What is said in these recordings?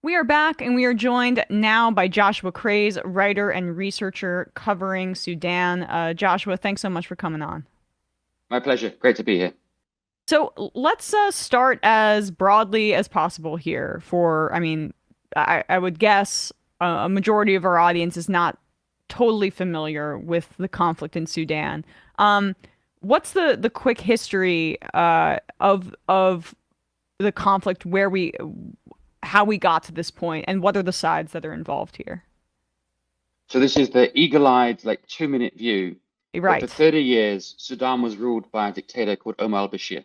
We are back and we are joined now by Joshua Craze, writer and researcher covering Sudan. Joshua, thanks so much for coming on. My pleasure. Great to be here. So let's start as broadly as possible here. I would guess a majority of our audience is not totally familiar with the conflict in Sudan. Um, what's the quick history of the conflict, how we got to this point, and what are the sides that are involved here? So this is the eagle-eyed, like 2-minute view. But for Right. 30 years, Sudan was ruled by a dictator called Omar al-Bashir.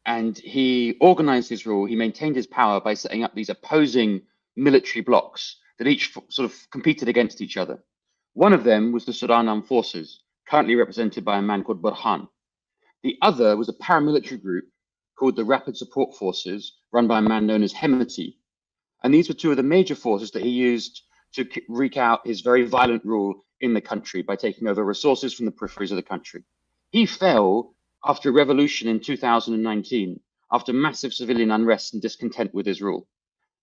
And he organized his rule. He maintained his power by setting up these opposing military blocs that each sort of competed against each other. One of them was the Sudan Armed Forces, currently represented by a man called Burhan. The other was a paramilitary group called the Rapid Support Forces, run by a man known as Hemedti. And these were two of the major forces that he used to wreak out his very violent rule in the country by taking over resources from the peripheries of the country. He fell after a revolution in 2019, after massive civilian unrest and discontent with his rule.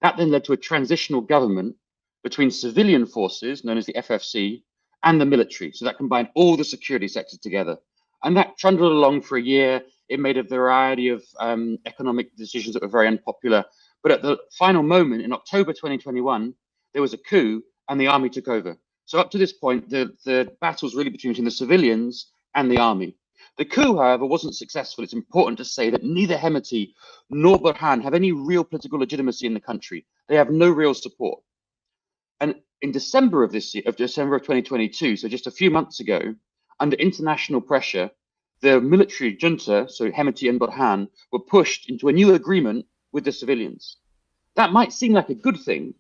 That then led to a transitional government between civilian forces, known as the FFC, and the military. So that combined all the security sectors together. And that trundled along for a year. It made a variety of economic decisions that were very unpopular. But at the final moment, in October 2021, there was a coup and the army took over. So up to this point, the battle was really between the civilians and the army. The coup, however, wasn't successful. It's important to say that neither Hemeti nor Burhan have any real political legitimacy in the country. They have no real support. And in December of this year, of December of 2022, so just a few months ago, under international pressure, the military junta, so Hemeti and Burhan, were pushed into a new agreement with the civilians. That might seem like a good thing,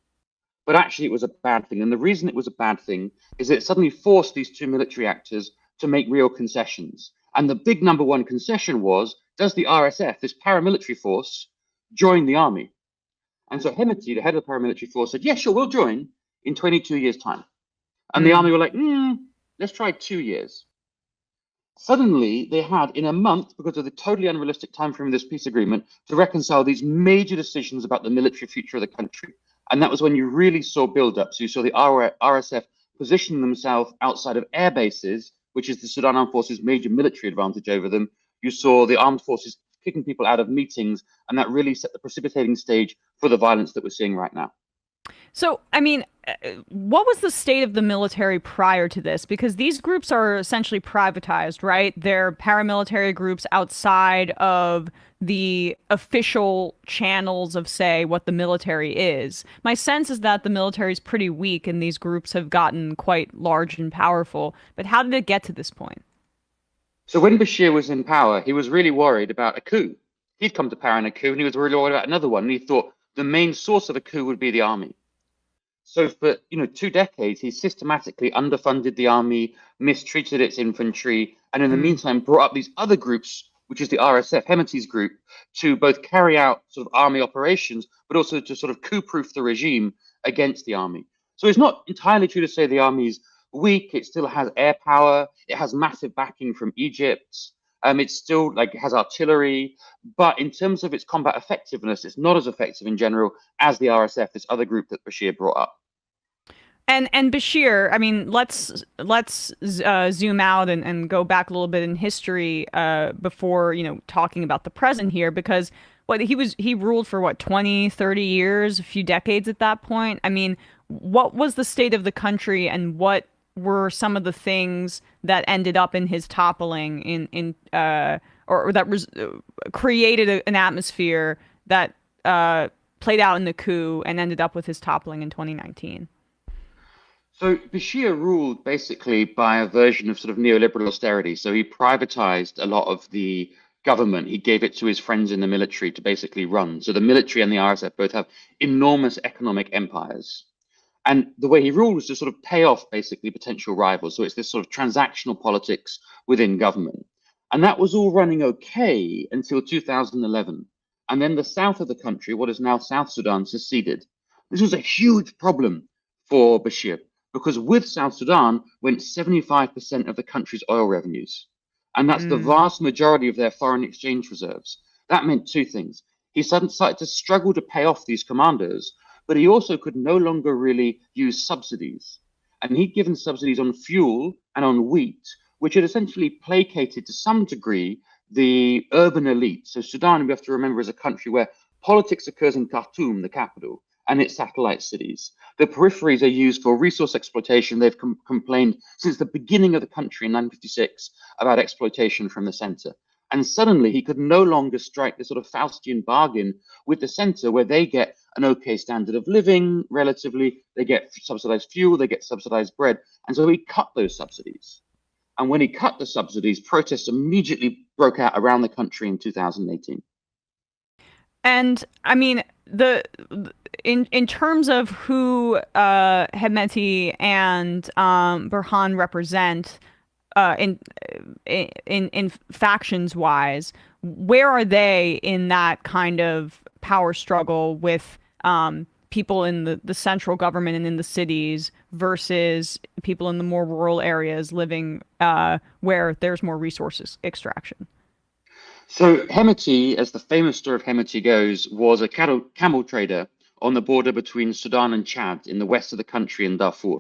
but actually it was a bad thing. And the reason it was a bad thing is that it suddenly forced these two military actors to make real concessions. And the big number one concession was, does the RSF, this paramilitary force, join the army? And so Hemeti, the head of the paramilitary force, said, yeah, sure, we'll join in 22 years' time. And the Mm. army were like, let's try 2 years. Suddenly, they had in a month, because of the totally unrealistic time frame of this peace agreement, to reconcile these major decisions about the military future of the country. And that was when you really saw build-up. So you saw the RSF position themselves outside of air bases, which is the Sudan Armed Forces' major military advantage over them. You saw the armed forces kicking people out of meetings, and that really set the precipitating stage for the violence that we're seeing right now. So, what was the state of the military prior to this? Because these groups are essentially privatized, right? They're paramilitary groups outside of the official channels of, say, what the military is. My sense is that the military is pretty weak and these groups have gotten quite large and powerful. But how did it get to this point? So when Bashir was in power, he was really worried about a coup. He'd come to power in a coup, and he was really worried about another one. And he thought the main source of a coup would be the army. So for 2 decades, he systematically underfunded the army, mistreated its infantry, and in the Mm. meantime brought up these other groups, which is the RSF, Hemeti's group, to both carry out sort of army operations, but also to sort of coup-proof the regime against the army. So it's not entirely true to say the army's weak. It still has air power. It has massive backing from Egypt. It still like has artillery, but in terms of its combat effectiveness, it's not as effective in general as the RSF, this other group that Bashir brought up. And Bashir, let's zoom out and go back a little bit in history before, talking about the present here, because he ruled for what, 20, 30 years, a few decades at that point. I mean, what was the state of the country and what were some of the things that ended up in his toppling or that created an atmosphere that played out in the coup and ended up with his toppling in 2019? So Bashir ruled basically by a version of sort of neoliberal austerity. So he privatized a lot of the government. He gave it to his friends in the military to basically run. So the military and the RSF both have enormous economic empires. And the way he ruled was to sort of pay off basically potential rivals. So it's this sort of transactional politics within government. And that was all running okay until 2011. And then the south of the country, what is now South Sudan, seceded. This was a huge problem for Bashir because with South Sudan went 75% of the country's oil revenues. And that's the Mm. vast majority of their foreign exchange reserves. That meant two things. He suddenly started to struggle to pay off these commanders but he also could no longer really use subsidies. And he'd given subsidies on fuel and on wheat, which had essentially placated to some degree the urban elite. So Sudan, we have to remember, is a country where politics occurs in Khartoum, the capital, and its satellite cities. The peripheries are used for resource exploitation. They've complained since the beginning of the country in 1956 about exploitation from the center. And suddenly he could no longer strike this sort of Faustian bargain with the center, where they get an okay standard of living relatively, they get subsidized fuel, they get subsidized bread. And so he cut those subsidies. And when he cut the subsidies, protests immediately broke out around the country in 2018. And I mean, in terms of who Hemedti and Burhan represent in factions wise, where are they in that kind of power struggle with people in the central government and in the cities versus people in the more rural areas living where there's more resources extraction? So Hemedti, as the famous story of Hemedti goes, was a camel trader on the border between Sudan and Chad in the west of the country in Darfur.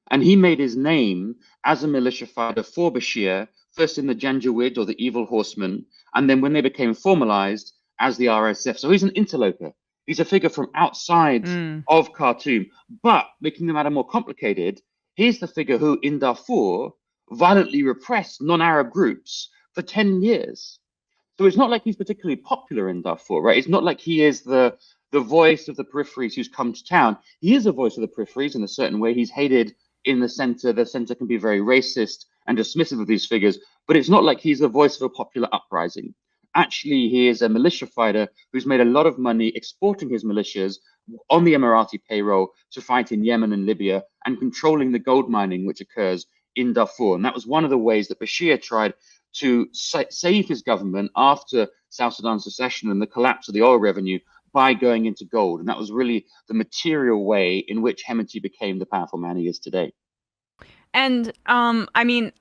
And he made his name as a militia fighter for Bashir, first in the Janjaweed, or the Evil Horsemen, and then when they became formalized as the RSF. So he's an interloper. He's a figure from outside of Khartoum. But making the matter more complicated, he's the figure who in Darfur violently repressed non-Arab groups for 10 years. So it's not like he's particularly popular in Darfur, right? It's not like he is the voice of the peripheries who's come to town. He is a voice of the peripheries in a certain way. He's hated in the center. The center can be very racist and dismissive of these figures, but it's not like he's the voice of a popular uprising. Actually, he is a militia fighter who's made a lot of money exporting his militias on the Emirati payroll to fight in Yemen and Libya and controlling the gold mining which occurs in Darfur. And that was one of the ways that Bashir tried to save his government after South Sudan's secession and the collapse of the oil revenue by going into gold. And that was really the material way in which Hemedti became the powerful man he is today. And I mean,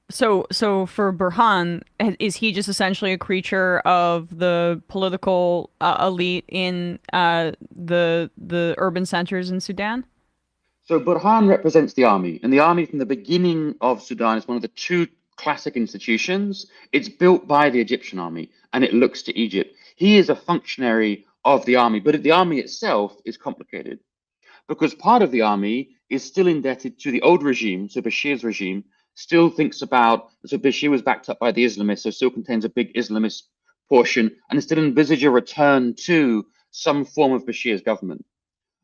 so for Burhan, is he just essentially a creature of the political elite in the urban centers in Sudan? So Burhan represents the army, and the army from the beginning of Sudan is one of the two classic institutions. It's built by the Egyptian army, and it looks to Egypt. He is a functionary of the army, but the army itself is complicated because part of the army is still indebted to the old regime. So Bashir's regime still thinks about, so Bashir was backed up by the Islamists, so still contains a big Islamist portion, and still envisage a return to some form of Bashir's government.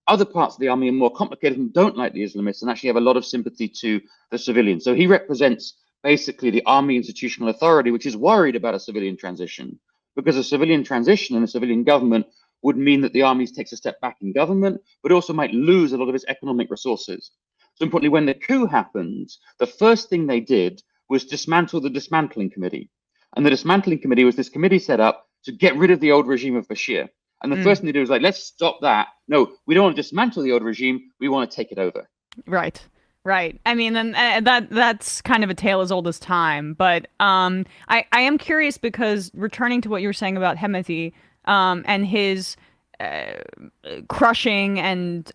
Other parts of the army are more complicated and don't like the Islamists and actually have a lot of sympathy to the civilians. So he represents basically the army institutional authority, which is worried about a civilian transition, because a civilian transition and a civilian government would mean that the army takes a step back in government, but also might lose a lot of its economic resources. So importantly, when the coup happened, the first thing they did was dismantle the dismantling committee. And the dismantling committee was this committee set up to get rid of the old regime of Bashir. And the first thing they do is like, let's stop that. No, we don't want to dismantle the old regime. We want to take it over. Right. Right. I mean, and that's kind of a tale as old as time. But I am curious because returning to what you were saying about Hemedti and his crushing and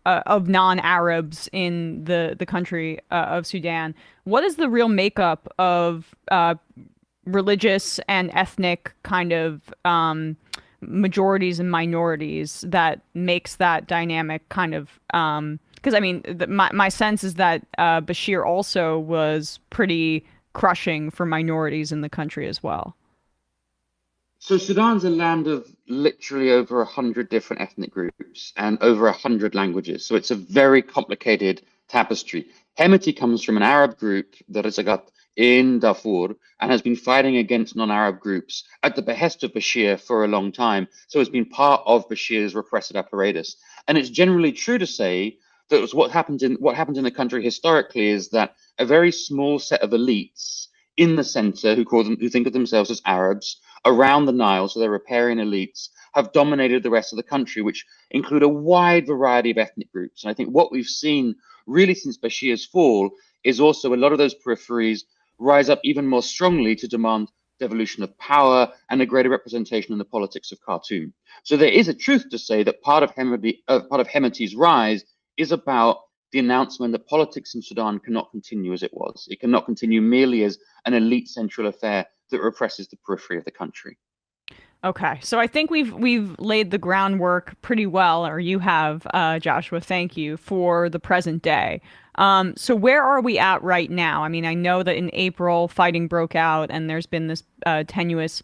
of non-Arabs in the country of Sudan, what is the real makeup of religious and ethnic kind of majorities and minorities that makes that dynamic kind of because I mean my sense is that Bashir also was pretty crushing for minorities in the country as well. So Sudan's a land of literally over 100 different ethnic groups and over 100 languages. So it's a very complicated tapestry. Hemedti comes from an Arab group, the Rizagat, in Darfur, and has been fighting against non-Arab groups at the behest of Bashir for a long time. So it's been part of Bashir's repressive apparatus. And it's generally true to say that what happens in the country historically is that a very small set of elites in the center who think of themselves as Arabs around the Nile, so they're riparian elites, have dominated the rest of the country, which include a wide variety of ethnic groups. And I think what we've seen really since Bashir's fall is also a lot of those peripheries rise up even more strongly to demand devolution of power, and a greater representation in the politics of Khartoum. So there is a truth to say that part of Hemedti's rise is about the announcement that politics in Sudan cannot continue as it was. It cannot continue merely as an elite central affair that represses the periphery of the country. Okay, so I think we've laid the groundwork pretty well, or you have, Joshua. Thank you for the present day. So where are we at right now? I mean, I know that in April fighting broke out, and there's been this tenuous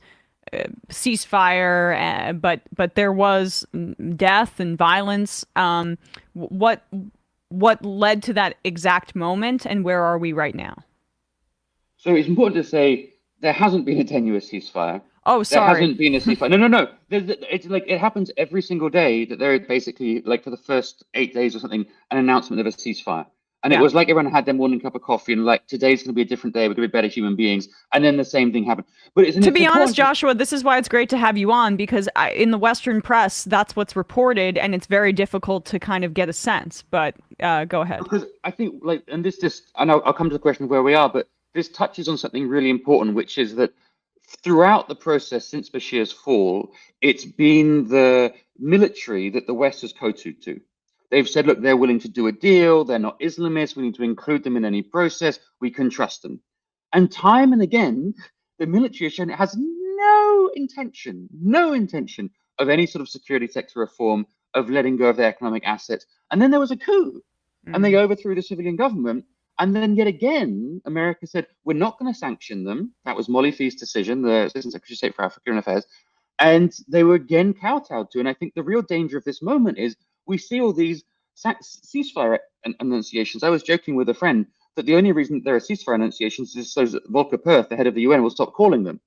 ceasefire, but there was death and violence. What led to that exact moment, and where are we right now? So it's important to say there hasn't been a tenuous ceasefire. Oh, sorry. There hasn't been a ceasefire. No. It's like it happens every single day that there is basically, like for the first 8 days or something, an announcement of a ceasefire. And it was like everyone had their morning cup of coffee and like, today's going to be a different day. We're going to be better human beings. And then the same thing happened. But to be honest, Joshua, this is why it's great to have you on, because in the Western press, that's what's reported, and it's very difficult to kind of get a sense. But go ahead. Because I think and I'll come to the question of where we are, but this touches on something really important, which is that throughout the process since Bashir's fall, it's been the military that the West has kowtowed to. They've said, look, they're willing to do a deal. They're not Islamists. We need to include them in any process. We can trust them. And time and again, the military has shown it has no intention of any sort of security sector reform, of letting go of their economic assets. And then there was a coup, and they overthrew the civilian government. And then yet again, America said, we're not going to sanction them. That was Molly Fee's decision, the Assistant Secretary of State for African Affairs. And they were again kowtowed to. And I think the real danger of this moment is we see all these ceasefire enunciations. I was joking with a friend that the only reason there are ceasefire enunciations is so that Volker Perth, the head of the UN, will stop calling them.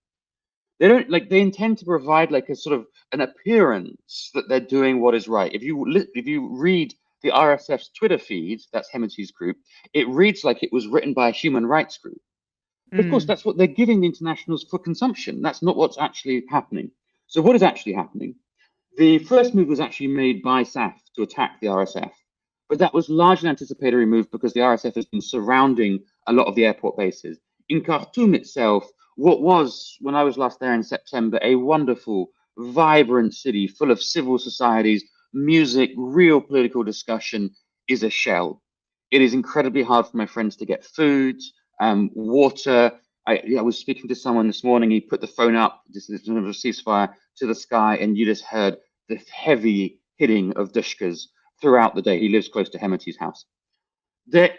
They intend to provide like a sort of an appearance that they're doing what is right. If you read the RSF's Twitter feed, that's Hemedti's group, it reads like it was written by a human rights group. Of course, that's what they're giving the internationals for consumption. That's not what's actually happening. So what is actually happening? The first move was actually made by SAF to attack the RSF, but that was largely an anticipatory move because the RSF has been surrounding a lot of the airport bases. In Khartoum itself, what was, when I was last there in September, a wonderful, vibrant city full of civil societies, music, real political discussion, is a shell. It is incredibly hard for my friends to get food, water. I was speaking to someone this morning. He put the phone up, this is a ceasefire, to the sky, and you just heard the heavy hitting of dushkas throughout the day. He lives close to Hemedti's house. There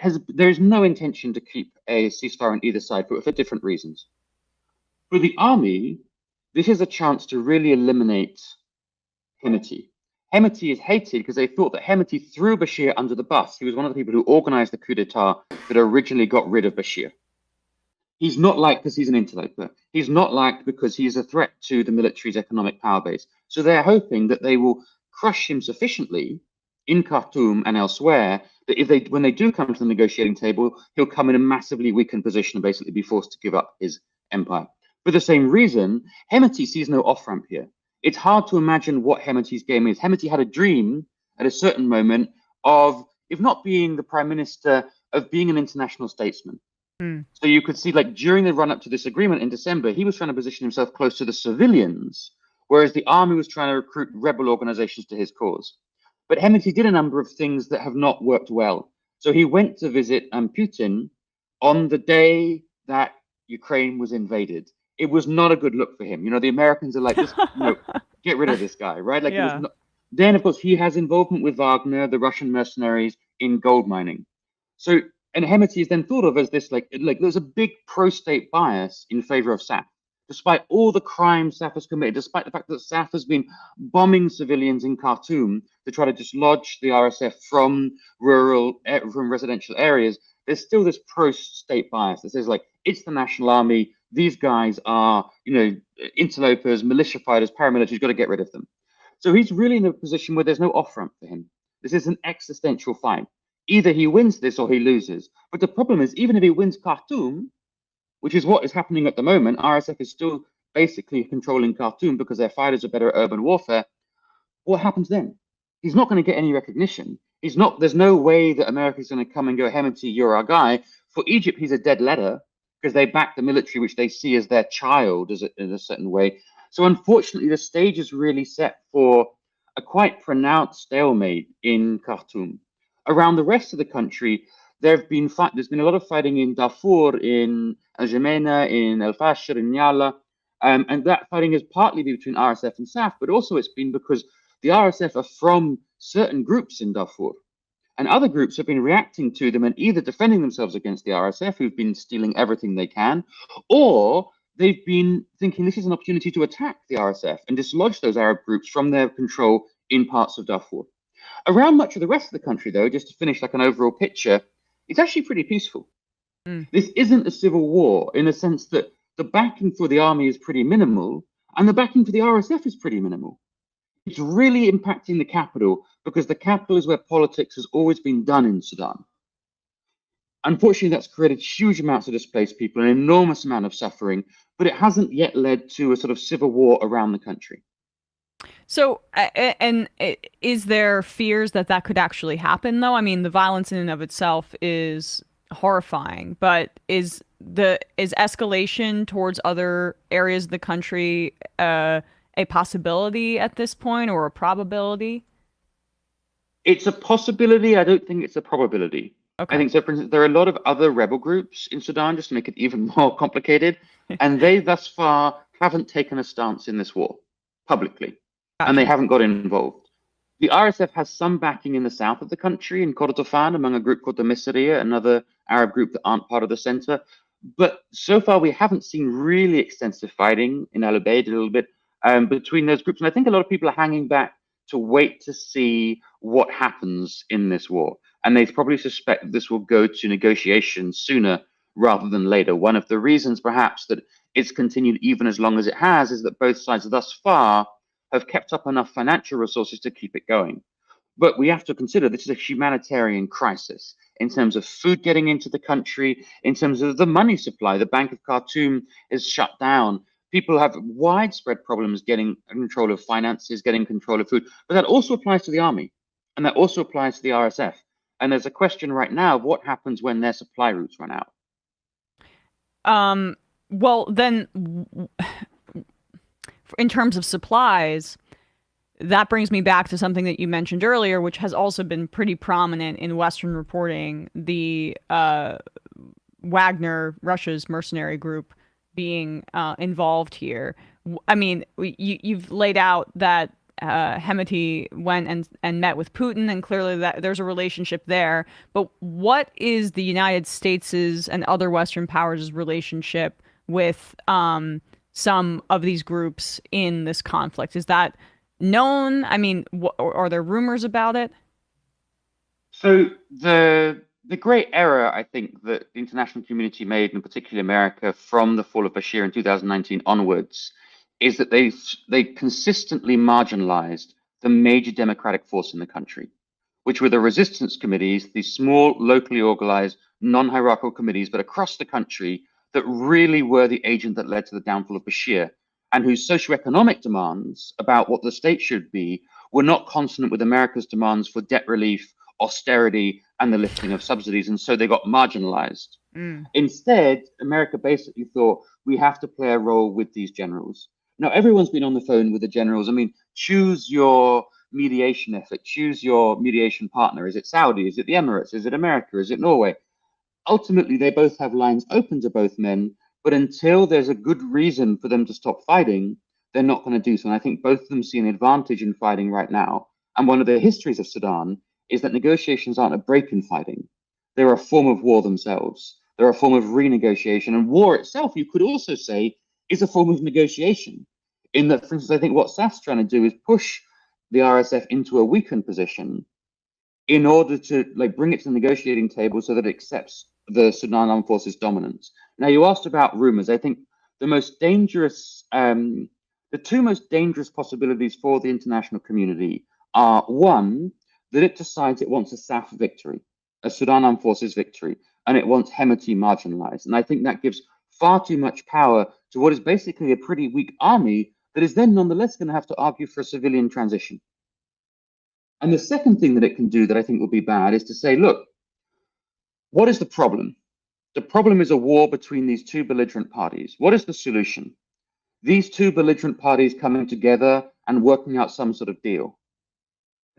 is no intention to keep a ceasefire on either side, but for different reasons. For the army, this is a chance to really eliminate Hemedti. Hemedti is hated because they thought that Hemedti threw Bashir under the bus. He was one of the people who organized the coup d'etat that originally got rid of Bashir. He's not liked because he's an interloper. He's not liked because he's a threat to the military's economic power base. So they're hoping that they will crush him sufficiently in Khartoum and elsewhere that when they do come to the negotiating table, he'll come in a massively weakened position and basically be forced to give up his empire. For the same reason, Hemedti sees no off-ramp here. It's hard to imagine what Hemedti's game is. Hemedti had a dream at a certain moment of, if not being the prime minister, of being an international statesman. So you could see, like, during the run-up to this agreement in December, he was trying to position himself close to the civilians, whereas the army was trying to recruit rebel organizations to his cause. But Hemedti did a number of things that have not worked well. So he went to visit Putin on the day that Ukraine was invaded. It was not a good look for him. You know, the Americans are like, just, get rid of this guy, right? Like, yeah. Then, of course, he has involvement with Wagner, the Russian mercenaries, in gold mining. So, and Hemedti is then thought of as this, like there's a big pro-state bias in favor of SAF, despite all the crimes SAF has committed, despite the fact that SAF has been bombing civilians in Khartoum to try to dislodge the RSF from residential areas. There's still this pro-state bias that says, like, it's the national army. These guys are, interlopers, militia fighters, paramilitaries. You've got to get rid of them. So he's really in a position where there's no off-ramp for him. This is an existential fight. Either he wins this or he loses. But the problem is, even if he wins Khartoum, which is what is happening at the moment, RSF is still basically controlling Khartoum because their fighters are better at urban warfare. What happens then? He's not going to get any recognition. There's no way that America is going to come and go, Hemedti, you're our guy. For Egypt, he's a dead letter because they back the military, which they see as their child in a certain way. So unfortunately, the stage is really set for a quite pronounced stalemate in Khartoum. Around the rest of the country, there's been a lot of fighting in Darfur, in Al-Jamena, in al-Bashir, in Nyala, and that fighting is partly between RSF and SAF, but also it's been because the RSF are from certain groups in Darfur. And other groups have been reacting to them and either defending themselves against the RSF, who've been stealing everything they can, or they've been thinking this is an opportunity to attack the RSF and dislodge those Arab groups from their control in parts of Darfur. Around much of the rest of the country, though, just to finish like an overall picture, it's actually pretty peaceful. This isn't a civil war in the sense that the backing for the army is pretty minimal and the backing for the RSF is pretty minimal. It's really impacting the capital because the capital is where politics has always been done in Sudan. Unfortunately, that's created huge amounts of displaced people, an enormous amount of suffering, but it hasn't yet led to a sort of civil war around the country. So, and is there fears that that could actually happen, though? I mean, the violence in and of itself is horrifying, but is escalation towards other areas of the country a possibility at this point, or a probability? It's a possibility. I don't think it's a probability. Okay. I think so. For instance, there are a lot of other rebel groups in Sudan, just to make it even more complicated, and they thus far haven't taken a stance in this war publicly. Gotcha. And they haven't got involved. The RSF has some backing in the south of the country, in Kordofan, among a group called the Misriya, another Arab group that aren't part of the center. But so far, we haven't seen really extensive fighting in Al Ubaid a little bit between those groups. And I think a lot of people are hanging back to wait to see what happens in this war. And they probably suspect this will go to negotiations sooner rather than later. One of the reasons, perhaps, that it's continued even as long as it has is that both sides thus far have kept up enough financial resources to keep it going. But we have to consider this is a humanitarian crisis in terms of food getting into the country, in terms of the money supply. The Bank of Khartoum is shut down. People have widespread problems getting control of finances, getting control of food. But that also applies to the army, and that also applies to the RSF. And there's a question right now of what happens when their supply routes run out. Well, then, in terms of supplies, that brings me back to something that you mentioned earlier, which has also been pretty prominent in Western reporting, the Wagner, Russia's mercenary group, being involved here. I mean, you've laid out that Hemedti went and met with Putin, and clearly that there's a relationship there. But what is the United States's and other Western powers' relationship with some of these groups in this conflict? Is that known? I mean, are there rumors about it? So the great error, I think, that the international community made, in particular America, from the fall of Bashir in 2019 onwards, is that they consistently marginalized the major democratic force in the country, which were the resistance committees, these small, locally organized, non-hierarchical committees, but across the country, that really were the agent that led to the downfall of Bashir, and whose socioeconomic demands about what the state should be were not consonant with America's demands for debt relief, austerity, and the lifting of subsidies, and so they got marginalized. Instead, America basically thought, we have to play a role with these generals. Now, everyone's been on the phone with the generals. I mean, choose your mediation effort, choose your mediation partner. Is it Saudi? Is it the Emirates? Is it America? Is it Norway? Ultimately, they both have lines open to both men, but until there's a good reason for them to stop fighting, they're not going to do so. And I think both of them see an advantage in fighting right now. And one of the histories of Sudan is that negotiations aren't a break in fighting. They're a form of war themselves. They're a form of renegotiation. And war itself, you could also say, is a form of negotiation. In that, for instance, I think what SAF's trying to do is push the RSF into a weakened position in order to bring it to the negotiating table so that it accepts the Sudan Armed Forces dominance. Now, you asked about rumors. I think the most dangerous, the two most dangerous possibilities for the international community are, one, that it decides it wants a SAF victory, a Sudan Armed Forces victory, and it wants Hemedti marginalized. And I think that gives far too much power to what is basically a pretty weak army that is then nonetheless going to have to argue for a civilian transition. And the second thing that it can do that I think will be bad is to say, look, what is the problem? The problem is a war between these two belligerent parties. What is the solution? These two belligerent parties coming together and working out some sort of deal.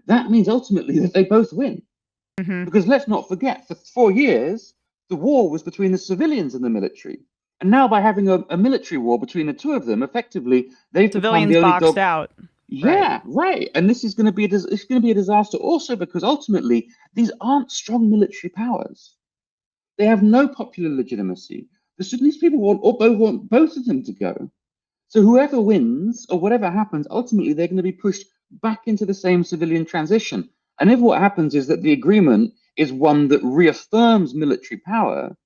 That means ultimately that they both win. Mm-hmm. Because let's not forget, for 4 years, the war was between the civilians and the military. And now by having a military war between the two of them, effectively, they've become Civilians the only boxed out. Yeah, right. And this is going to be it's going to be a disaster also because ultimately these aren't strong military powers. They have no popular legitimacy. The Sudanese people want both of them to go. So whoever wins or whatever happens, ultimately they're going to be pushed back into the same civilian transition. And if what happens is that the agreement is one that reaffirms military power,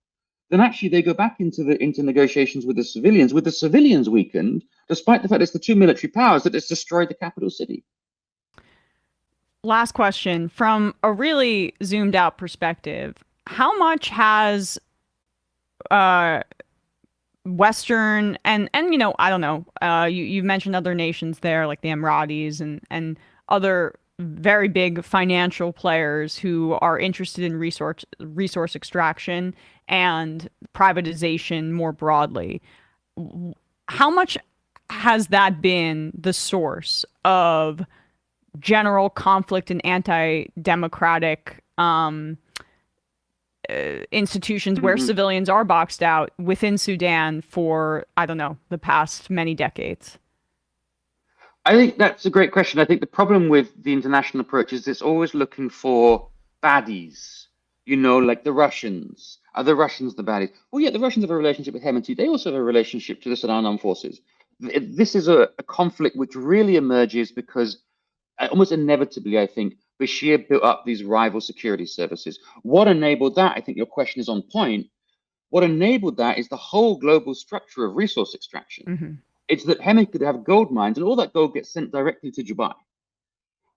then actually they go back into negotiations with the civilians weakened, despite the fact it's the two military powers that has destroyed the capital city. Last question. From a really zoomed out perspective, how much has Western and I don't know, you've mentioned other nations there like the Emiratis and other very big financial players who are interested in resource extraction and privatization more broadly. How much has that been the source of general conflict and anti-democratic institutions where civilians are boxed out within Sudan for, I don't know, the past many decades? I think that's a great question. I think the problem with the international approach is it's always looking for baddies, like the Russians. Are the Russians the baddies? Well, yeah, the Russians have a relationship with Hemedti. They also have a relationship to the Sudan Armed Forces. This is a conflict which really emerges because almost inevitably, I think, Bashir built up these rival security services. What enabled that? I think your question is on point. What enabled that is the whole global structure of resource extraction. Mm-hmm. It's that Hemet could have gold mines and all that gold gets sent directly to Dubai.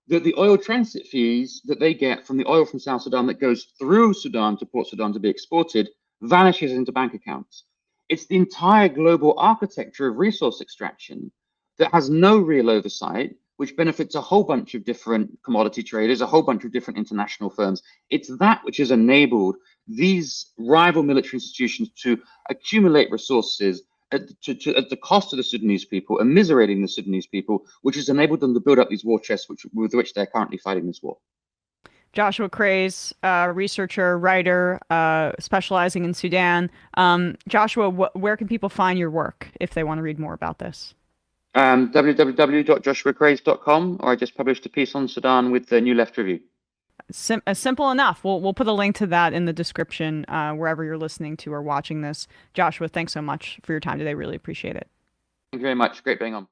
The oil transit fees that they get from the oil from South Sudan that goes through Sudan to Port Sudan to be exported vanishes into bank accounts. It's the entire global architecture of resource extraction that has no real oversight, which benefits a whole bunch of different commodity traders, a whole bunch of different international firms. It's that which has enabled these rival military institutions to accumulate resources at the cost of the Sudanese people, immiserating the Sudanese people, which has enabled them to build up these war chests with which they're currently fighting this war. Joshua Craze, researcher, writer, specializing in Sudan. Joshua, where can people find your work if they want to read more about this? www.joshuacraze.com, or I just published a piece on Sudan with the New Left Review. Simple enough. We'll put a link to that in the description wherever you're listening to or watching this. Joshua, thanks so much for your time today. Really appreciate it. Thank you very much. Great being on.